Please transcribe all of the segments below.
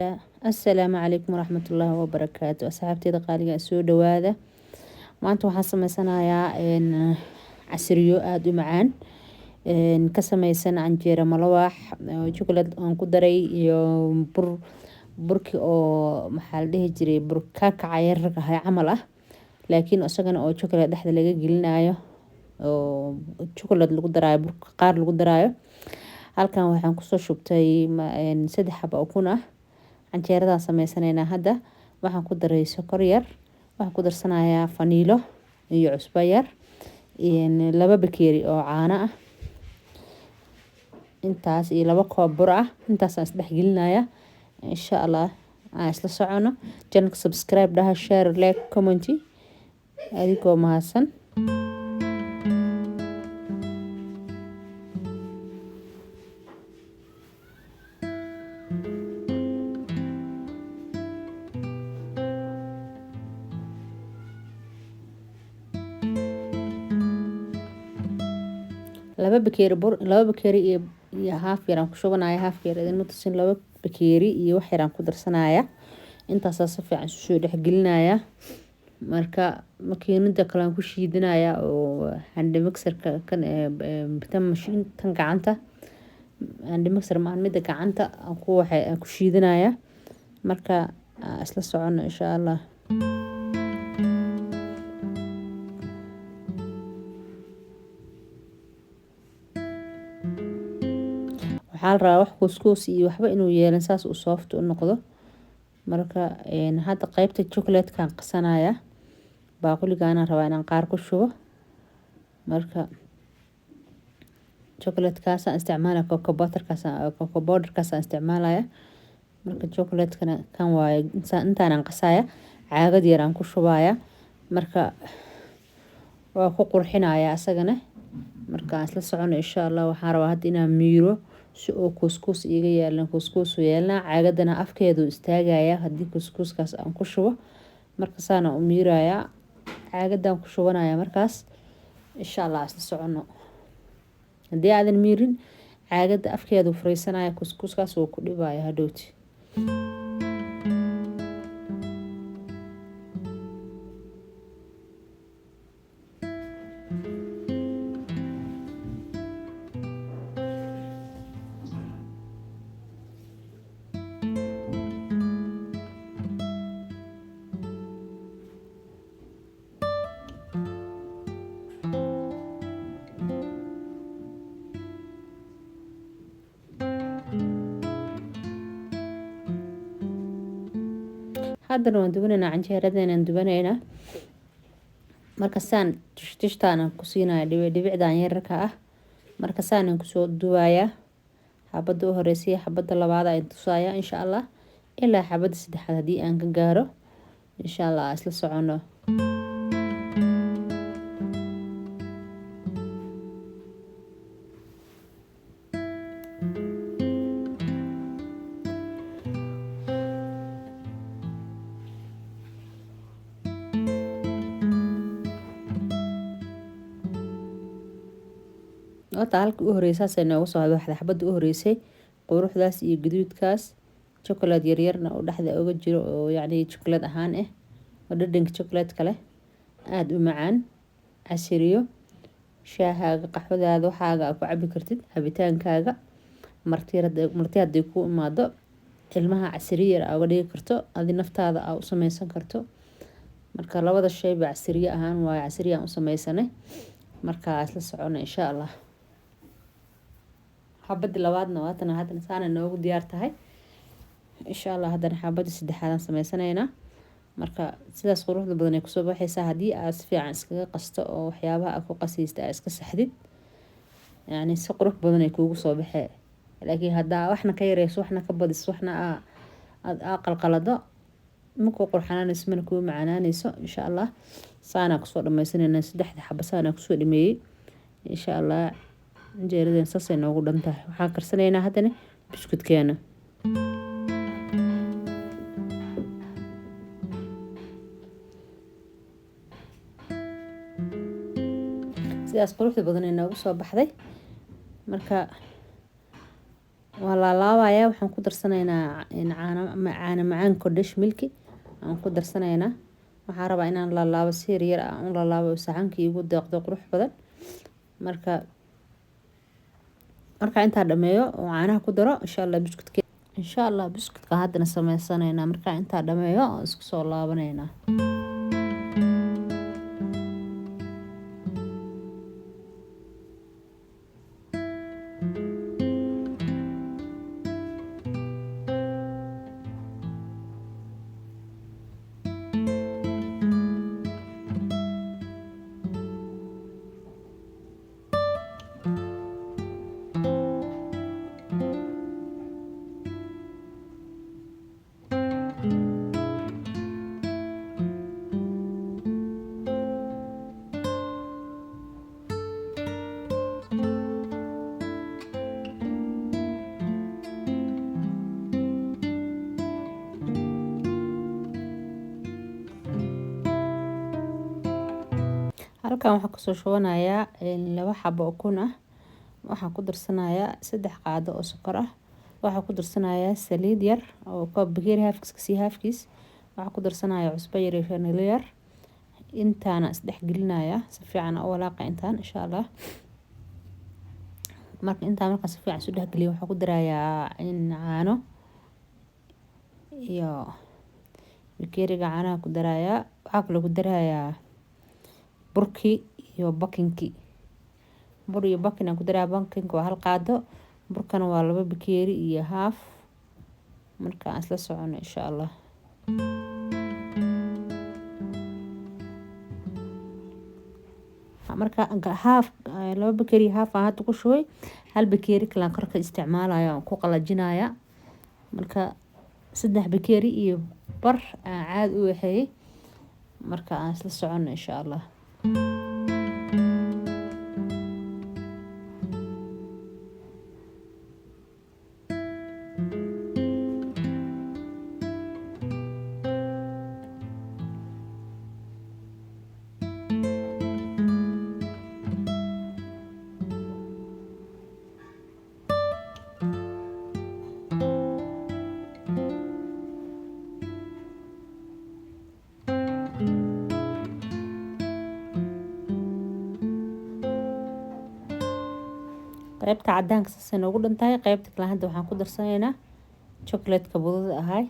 Assalaamu calaykum waraxmatullaahi wabarakaatu asxaabteyda qaaliga soo dhawaada maanta waxaan sameysanayaa casriyo aad u macaan ka sameysan canjeero malawax chocolate aan ku daray iyo burki oo maxaa la dhihi jiray bur ka kacay ragahay camal ah laakiin asagana oo chocolate dhexda laga gelinayo oo chocolate lagu darayo burka qaar lagu darayo halkan waxaan kusoo shubtay 3 xabo ukun ah canjeeradan sameysanaynaa hadda waxaan ku daray sokor yar waxaan ku darsanayaa faniilo iyo cusbo yar 2 bakeeri oo caano ah intaas iyo 2 koob bur ah intaas aan isdhex gelinayaa insha Allah aan isla socono channel subscribe dhaha share like comment adigoo mahadsan laba bakeeri iyo haaf yar aan ku shubanayaa haaf yar idin tusin 2 bakeeri iyo wax yar aan ku darsanayaa intaas si fiican soo dhex gelinayaa marka makiinada kale aan ku shiidinayaa oo hand mixer-ka kan tan machine tan gacanta hand mixer ma midda gacanta aan ku shiidinayaa marka isla socono insha Allah waxaa la rabaa wax couscous iyo waxba inuu yeelan saas uu soft u noqdo marka hadda qaybta chocolate kan qasanaya baaquligaana rabaa inaan qaar ku shubo marka chocolate kaas aan isticmaalaya cocoa powder kaas aan isticmaalaya marka chocolate kana kan waaye intaan qasaya caagad yar aan ku shubaya marka waa ku qurxinaya asagana marka isla socono insha Allah waxaan rabaa hadda inaan miiro si oo couscous iga yeelan couscous yeelna caagadana afkeedu istaagaya hadii couscouskaas aan ku shubo marka saana u miiraya caagadan ku shubanaya markaas insha Allah isla socono hadii aadan miirin caagada afkeedu fariisanaya couscouskaas oo ku dhibaya hadhowti haddana waan dubanaynaa canjeeradeena dubanaynaa marka saan tishtaana ku siinaya dhibicdan yarka ah marka saan ku soo duwaya xabada u horeysay xabada labaad ay tusaya insha Allah ilaa xabada saddexaad hadii aan ka gaaro insha Allah isla socono halka u horeysay saas noogu soo baxday xabada u horeysay quruxdaas iyo gaduudkaas chocolate yar yarna oo dhaxda uga jiro oo yaani chocolate ahaan oo dhadhanka chocolate kale aad u macaan casriyo shaahaaga qaxwadaada waxaaga ku cabi kartid habitaankaaga martiyada ku imaado ilmaha casriyo yar uga dhigi karto adi naftaada u sameysan karto marka labada shay ba casriyo ahaan waa casriyo aan u sameysanay marka isla socono insha Allah xabada labaadna waatan hadana saana noogu diyaar tahay insha Allah hadana xabada saddexaad aan sameysanaynaa marka sidaas quruxda badan ay ku soo baxaysaa hadii aad si fiican iskaga qasto oo waxyaabaha aad ku qasaysta aad iska saxdid yaani si qurux badan ay kuugu soo baxee laakiin hadaa waxna ka yareyso waxna ka badis waxna aad qalqalado ma ku qurxanaanayso mana ku macaanaanayso insha Allah saana ku soo dhameysanaynaa 3 xabo saana ku soo dhameeyay insha Allah canjeeradan saas ay noogu dhantahay waxaan karsanaynaa hadana biskutkeena sidaas quruxda badan ay noogu soo baxday marka waa laalaabayaa. Waxaan ku darsanaynaa caano macaan Kodesh milki aan ku darsanaynaa. waxaan rabaa inaan laalaabo si yar aan u laalaabo saxankii igu deeqdo qurux badan. marka intaa dhameeyo oo caanaha ku daro insha Allah buskudka haddana sameysanaynaa. marka intaa dhameeyo isku soo laabanaynaa. halkan waxaan kusoo shubanayaa 2 xabo ukun ah. waxaan ku darsanayaa 3 qaado oo sokor ah. waxaan ku darsanayaa saliid yar oo koob bakeeri haafkiis. waxaan ku darsanayaa cusbo yar iyo vanilya yar. intaana isdhex gelinayaa si fiican oo walaaqa intaan insha Allah. marka si fiican isu dhex geliyo waxaan ku darayaa caano iyo bakeeriga caanaha ku darayaa. waxaa kale ku darayaa burki iyo bakinki. bur iyo bakin aan ku darayaa. bakinka waa 1 qaado, burkana waa 2 bakeeri iyo haaf. marka aan isla socono insha Allah. marka haaf 2 bakeeri haaf aan hadda ku shubay. 1 bakeeri kale aan korka isticmaalayo aan ku qalajinaya. marka 3 bakeeri iyo bar aan caad u waxay. marka aan isla socono insha Allah. qaybta cadaanka saasay noogu dhantahay. qaybta kale hadda waxaan ku darsanaynaa chocolate-ka budada ahay,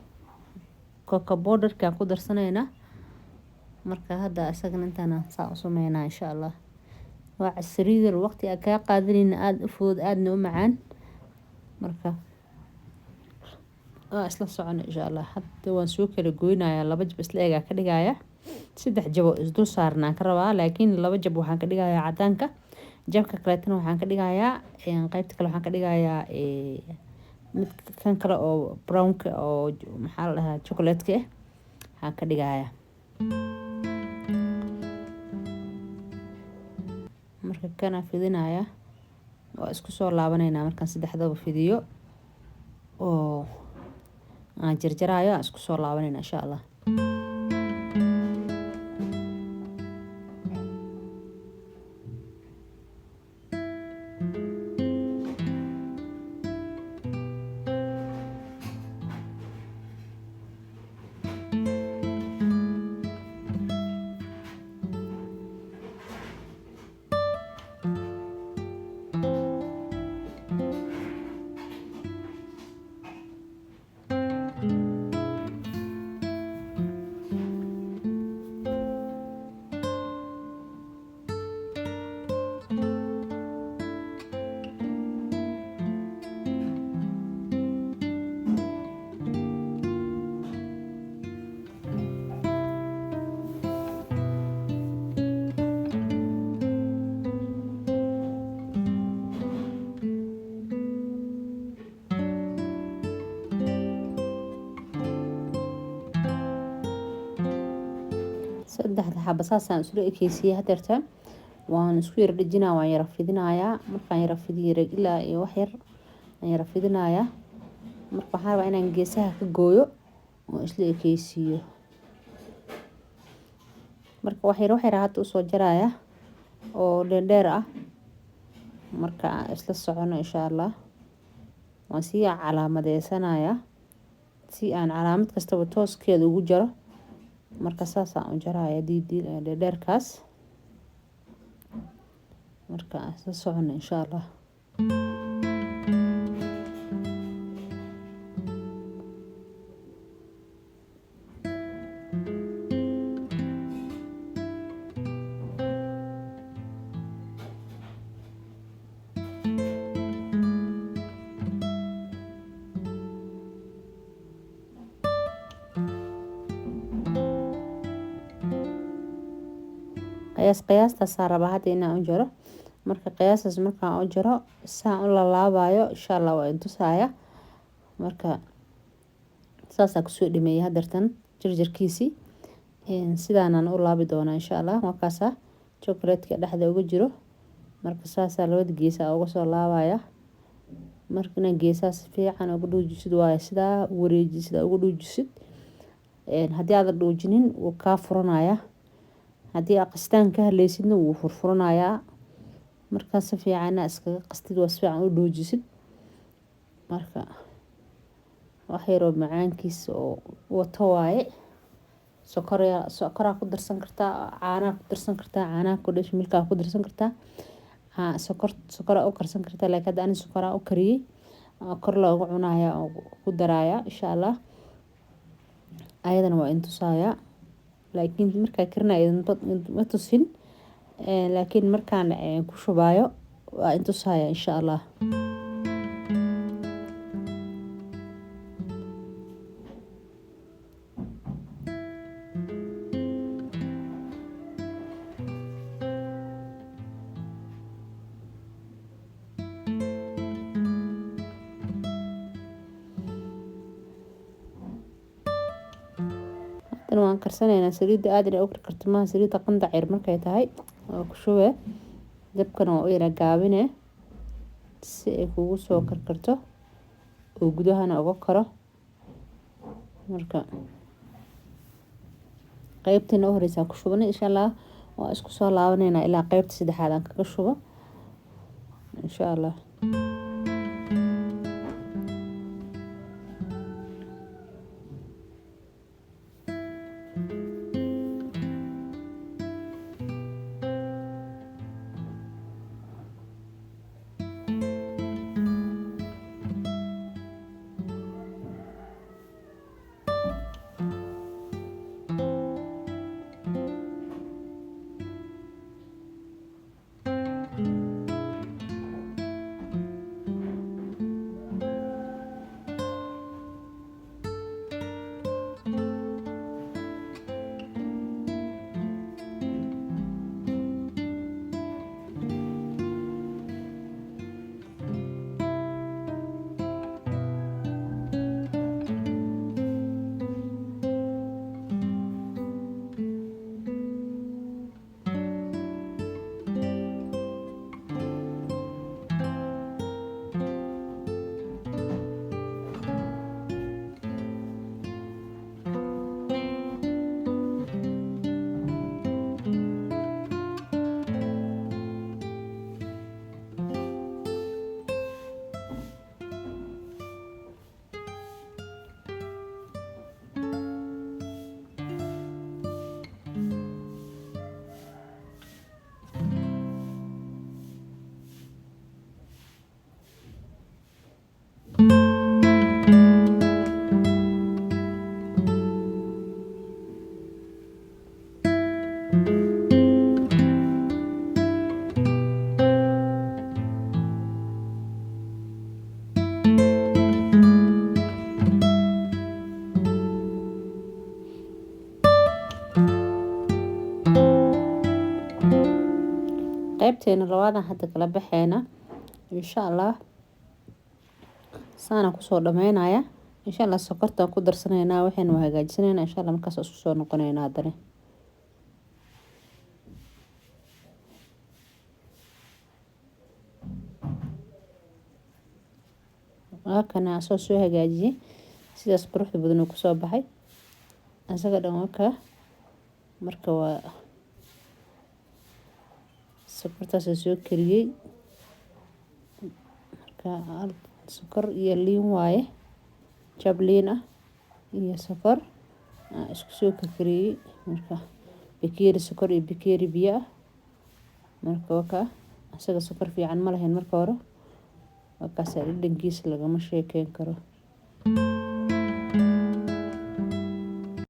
cocoa powder-ka ku darsanaynaa. marka hadda asagana intaana saa u sameynaa insha Allah. waa casriyo waqti aan ka qaadanayna aad u fudud aadna u macaan. marka isla socono insha Allah. hadda waan soo kala goynayaa 2 jab isla eega ka dhigaya. 3 jab oo isdul saarnaan ka rabaa laakiin 2 jab waxaan ka dhigayaa cadaanka. jabka kaleetana waxaan ka dhigayaa qaybta kale waxaan ka dhigayaa mid kan kale oo brown-ka oo maxaa la dhahaa chocolate-ka waxaan ka dhigayaa. marka kana fidinaya waa isku soo laabanaynaa. markaan 3daba fidiyo oo aan jarjarayo isku soo laabanaynaa insha Allah. saddexda xabo saasaan isla ekeysiiyay hadeerta. waan isku yar dhijinaa, waan yara fidinayaa. markaan yara fidiyo ilaa iyo wax yar aan yara fidinayaa. marka waxaan rabaa inaan geesaha ka gooyo oo isla ekeysiiyo. marka wax yar hadda usoo jaraya oo dheer ah. marka isla socono insha Allah. waan sii calaamadeysanaya si aan calaamad kastaba tooskeeda ugu jaro. marka saas aan u jaraya dheerkaas. marka soo socono insha Allah. qiyaasta raba hadda inaan u jaro. marka qiyaastaas markaan u jaro saan u laalaabayo insha Allah waa intusaaya. marka saasa ku soo dhimeeyay hadartan jarjarkiisi sidaanan u laabi doona insha Allah. markaasa chocolate-ka dhexda uga jiro. marka saasa labada gees uga soo laabaya. markana geesaas fiican ugu dhuujisid waa sida wareejisid ugu dhuujisid. haddii aad dhuujinin wuu ka furanaya. haddii qastaan ka haleysidna wuu furfuranayaa. marka si fiican iskaga qastid waa si fiican u dhuujisid. marka wax yar oo macaankiis oo wato waaye. sokora ku darsan kartaa, caana ku darsan kartaa, caana ku dhash milka ku darsan kartaa. sokora u karsan kartaa laakiin hadda aan sokora u kariyay kor loogu cunaya oo ku daraya insha Allah. ayadana waa intusaaya. laakiin marka karinayo ma tusin. laakiin markaan ku shubayo waa intusaaya insha Allah. waan karsanayna saliida aad inay u karkarto ma saliida qandac yar markay tahay oo ku shubay dabkana oo yara gaabine si ay kugu soo karkarto oo gudahana uga karo. marka qaybtina horeysa ku shubnay insha Allah. waa isku soo laabanayna ilaa qaybta saddexaad aan kaga shubo insha Allah. qaybteena labaad hadda kala baxeena insha Allah. saana ku soo dhameynaya insha Allah. sokorta ku darsanayna waxaan u hagaajinayna insha Allah. markaas isku soo noqonayna hadana. kana soo hagaajiyay sidaas quruxda badan ku soo baxay asaga dhan waka. marka waa sokortaas soo kariyay. marka sokor iyo liin waaye jab liin ah iyo sokor isku soo karkariyay marka bakeeri sokor iyo bakeeri biyo ah marka waka asaga sokor fiican ma lahayn marka hore wakaas dhadhankiisa lagama sheekeyn karo